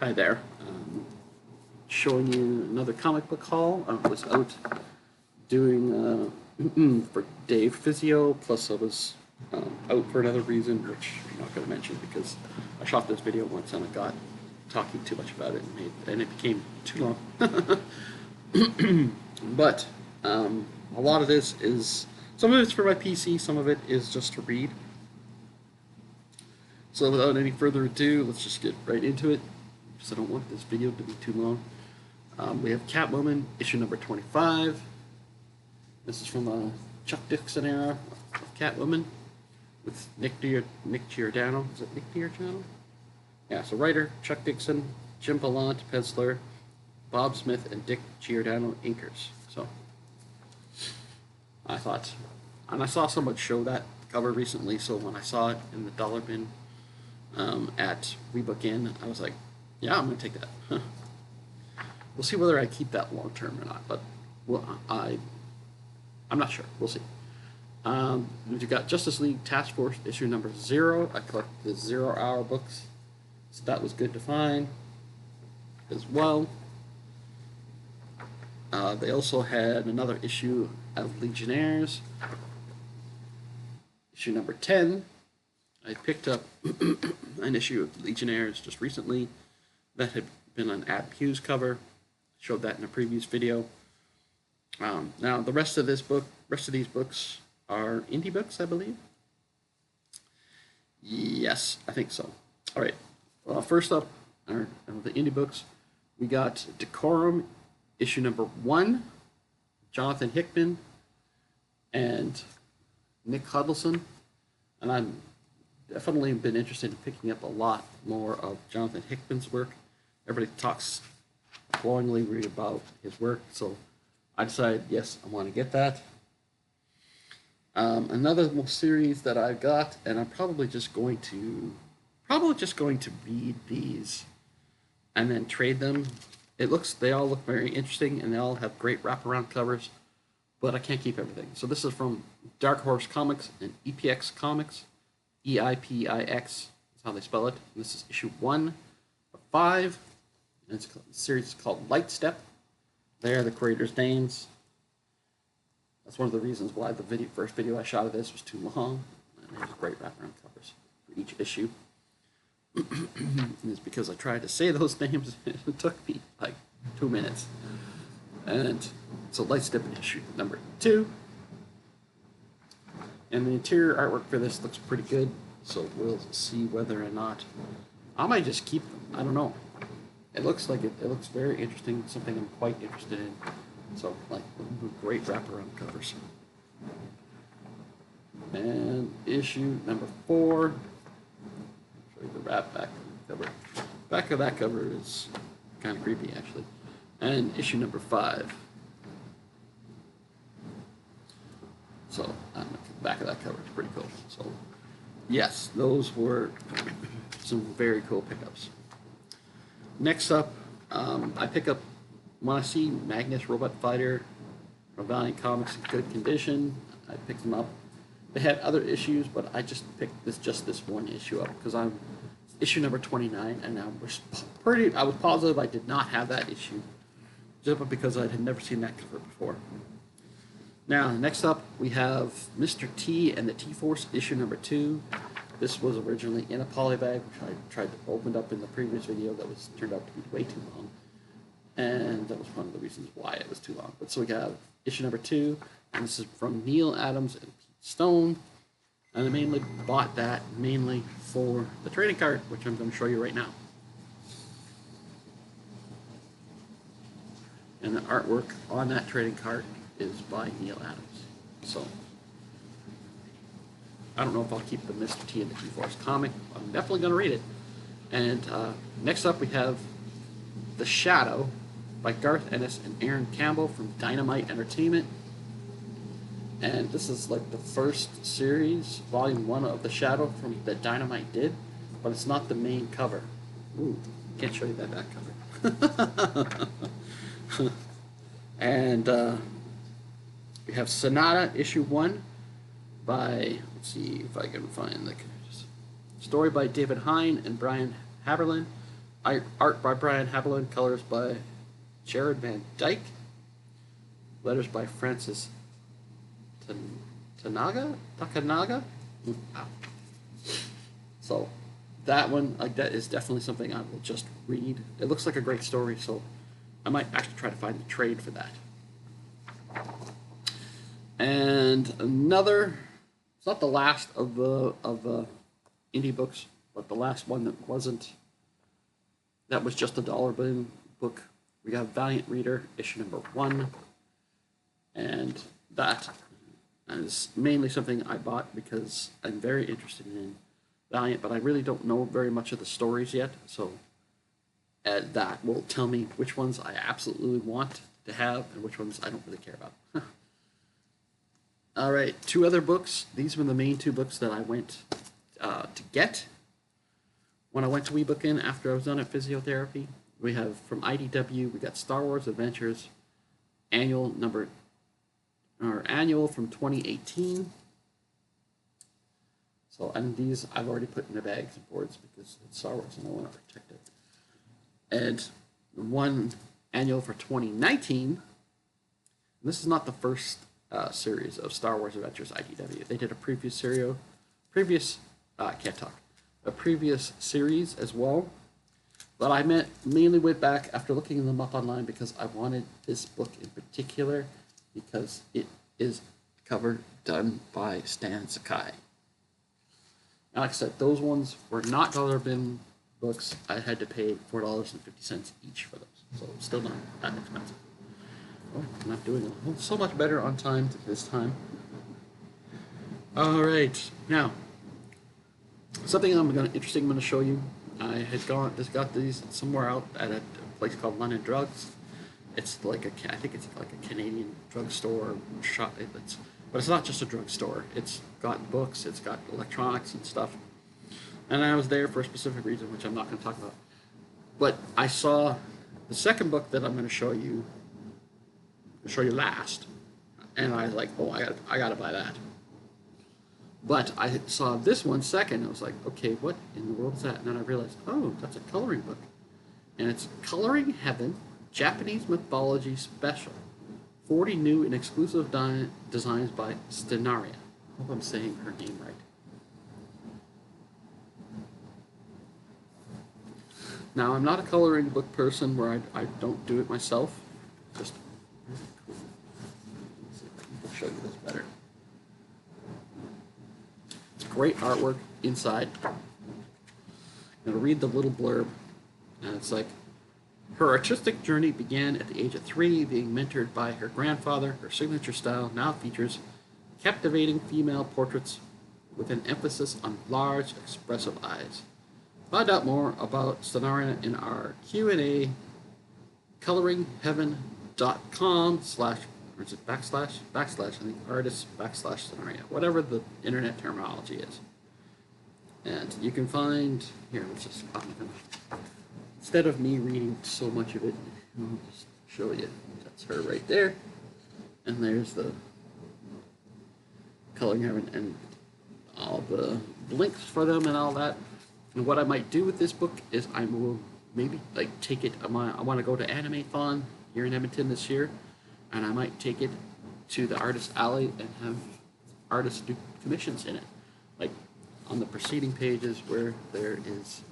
Hi there. Showing you another comic book haul. I was out doing for Dave Physio, plus I was out for another reason, which I'm not going to mention because I shot this video once and I got talking too much about it and it became too long. But a lot of this is, some of it's for my PC, some of it is just to read. So without any further ado, let's just get right into it, because I don't want this video to be too long. We have Catwoman, issue number 25. This is from the Chuck Dixon era of Catwoman, with Nick Giordano. Is it Nick Giordano? Yeah, so writer, Chuck Dixon, Jim Ballant, penciler, Bob Smith, and Dick Giordano, inkers. So, I thought, and I saw someone show that cover recently, so when I saw it in the dollar bin at Rebook Inn, I was like, yeah, I'm going to take that. We'll see whether I keep that long term or not, but well, I'm not sure. We'll see. We've got Justice League Task Force issue number 0. I collect the 0 Hour books, so that was good to find as well. They also had another issue of Legionnaires, issue number 10. I picked up an issue of Legionnaires just recently that had been on Adam Hughes cover. Showed that in a previous video. Now the rest of these books are indie books, I believe. Yes, I think so. All right. Well, first up are the indie books. We got Decorum, issue number 1. Jonathan Hickman and Nick Huddleston, and I'm definitely been interested in picking up a lot more of Jonathan Hickman's work. Everybody talks glowingly about his work, so I decided, yes, I want to get that. Another series that I got, and I'm probably just going to read these and then trade them. They all look very interesting, and they all have great wraparound covers, but I can't keep everything. So this is from Dark Horse Comics and EPX Comics, EIPIX is how they spell it. And this is issue 1 of 5. And the series is called Light Step. There are the creators' names. That's one of the reasons why the first video I shot of this was too long. And there's great wraparound covers for each issue. And it's because I tried to say those names, it took me like 2 minutes. And so Light Step issue number 2. And the interior artwork for this looks pretty good, so we'll see whether or not I might just keep them. I don't know. It looks like it looks very interesting, something I'm quite interested in. So, like, great wraparound covers. And issue number 4. Show you the wrap back cover. Back of that cover is kind of creepy, actually. And issue number 5. So, the back of that cover is pretty cool. So, yes, those were some very cool pickups. Next up, I pick up, when I see Magnus Robot Fighter or Valiant Comics in good condition, I pick them up. They had other issues, but I just picked just this one issue up because I'm issue number 29, and I was positive I did not have that issue, just because I had never seen that cover before. Now, next up, we have Mr. T and the T-Force, issue number 2. This was originally in a poly bag, which I tried to open up in the previous video. That turned out to be way too long. And that was one of the reasons why it was too long. But so we got issue number 2, and this is from Neil Adams and Pete Stone. And I mainly bought that mainly for the trading card, which I'm going to show you right now. And the artwork on that trading card is by Neil Adams. So I don't know if I'll keep the Mr. T and the T-Force comic. I'm definitely going to read it. And next up we have The Shadow by Garth Ennis and Aaron Campbell from Dynamite Entertainment. And this is like the first series, volume 1 of The Shadow that Dynamite did, but it's not the main cover. Ooh, can't show you that back cover. And we have Sonata issue 1 by, let's see if I can find the story by David Hine and Brian Haberlin, Art by Brian Haviland, colors by Jared Van Dyke, letters by Francis Takanaga. Wow. So that one, like, that is definitely something I will just read. It looks like a great story, so I might actually try to find the trade for that. And another, it's not the last of the indie books, but the last one that wasn't. That was just a dollar book. We got Valiant Reader, issue number 1, and that is mainly something I bought because I'm very interested in Valiant, but I really don't know very much of the stories yet, so that will tell me which ones I absolutely want to have and which ones I don't really care about. All right, 2 other books. These were the main 2 books that I went to get when I went to WeBookIn after I was done at physiotherapy. We have from IDW, we got Star Wars Adventures, annual from 2018. So, and these I've already put in the bags and boards because it's Star Wars and I want to protect it. And one annual for 2019. This is not the first series of Star Wars Adventures IDW. They did a previous series as well. But I mainly went back after looking them up online because I wanted this book in particular because it is a cover done by Stan Sakai. Now, like I said, those ones were not dollar bin books. I had to pay $4.50 each for those, so still not that expensive. Oh, I'm not doing so much better on time this time. All right, now something interesting I'm going to show you. I had got these somewhere out at a place called London Drugs. It's like I think it's like a Canadian drugstore shop. But it's not just a drugstore. It's got books, it's got electronics and stuff. And I was there for a specific reason, which I'm not going to talk about. But I saw the second book that I'm going to show you last, and I was like, oh, I gotta buy that. But I saw this one second, and I was like, okay, what in the world is that? And then I realized, oh, that's a coloring book. And it's Coloring Heaven, Japanese Mythology Special. 40 new and exclusive designs by Stenaria. I hope I'm saying her name right. Now, I'm not a coloring book person where I don't do it myself. Just cool. Let's see if I can show you this better. It's great artwork inside. I'm going to read the little blurb, and it's like, her artistic journey began at the age of 3, being mentored by her grandfather. Her signature style now features captivating female portraits with an emphasis on large, expressive eyes. Find out more about Stenaria in our Q&A, coloringheaven.com/ or is it backslash, I think, artist / Stenaria, whatever the internet terminology is. And you can find, here, let's just, instead of me reading so much of it, I'll just show you. That's her right there. And there's the Coloring Heaven and all the links for them and all that. And what I might do with this book is I will maybe like take it, I want to go to Anime-Thon here in Edmonton this year, and I might take it to the Artist Alley and have artists do commissions in it. Like on the preceding pages where there is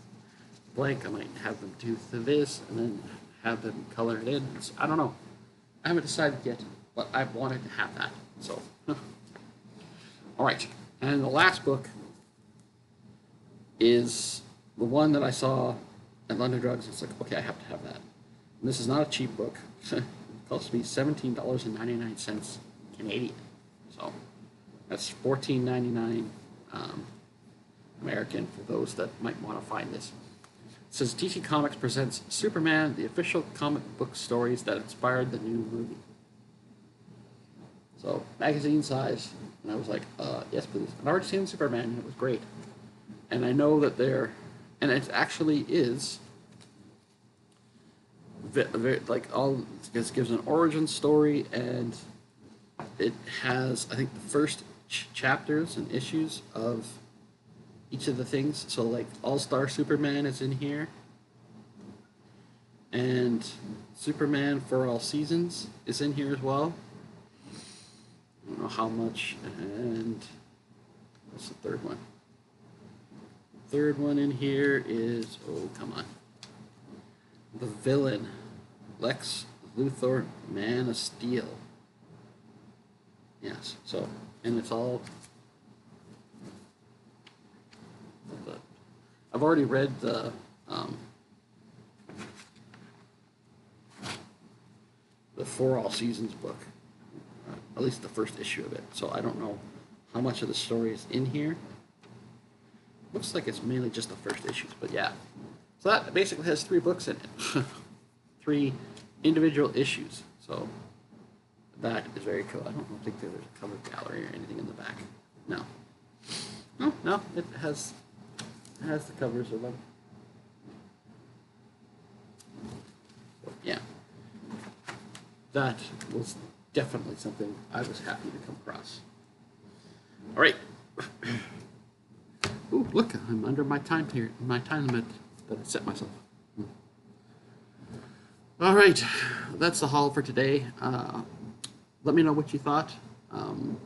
blank, I might have them do this and then have them color it in. So, I don't know. I haven't decided yet, but I wanted to have that. So, all right. And the last book is the one that I saw at London Drugs. It's like, okay, I have to have that. And this is not a cheap book. It cost me $17.99 Canadian. So that's $14.99 American for those that might want to find this. It says DC Comics presents Superman, the official comic book stories that inspired the new movie. So magazine size, and I was like, yes, please. I've already seen Superman, and it was great. And I know that and it actually is, like it gives an origin story, and it has, I think, the first chapters and issues of each of the things. So like All-Star Superman is in here, And Superman for All Seasons is in here as well. I don't know how much. And what's the third one? Third one in here is, oh, come on. The Villain, Lex Luthor, Man of Steel. Yes, so, and it's all, I've already read the For All Seasons book, at least the first issue of it, so I don't know how much of the story is in here. Looks like it's mainly just the first issues, but yeah. So that basically has 3 books in it. 3 individual issues. So that is very cool. I don't think there's a cover gallery or anything in the back. No. No, it has the covers of them. So, yeah. That was definitely something I was happy to come across. All right. Ooh, look, I'm under my time limit that I set myself. All right, that's the haul for today. Let me know what you thought.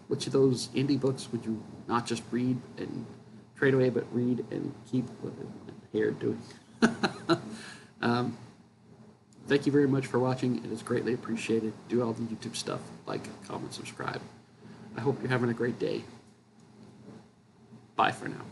Which of those indie books would you not just read and trade away, but read and keep here doing? Thank you very much for watching. It is greatly appreciated. Do all the YouTube stuff, like, comment, subscribe. I hope you're having a great day. Bye for now.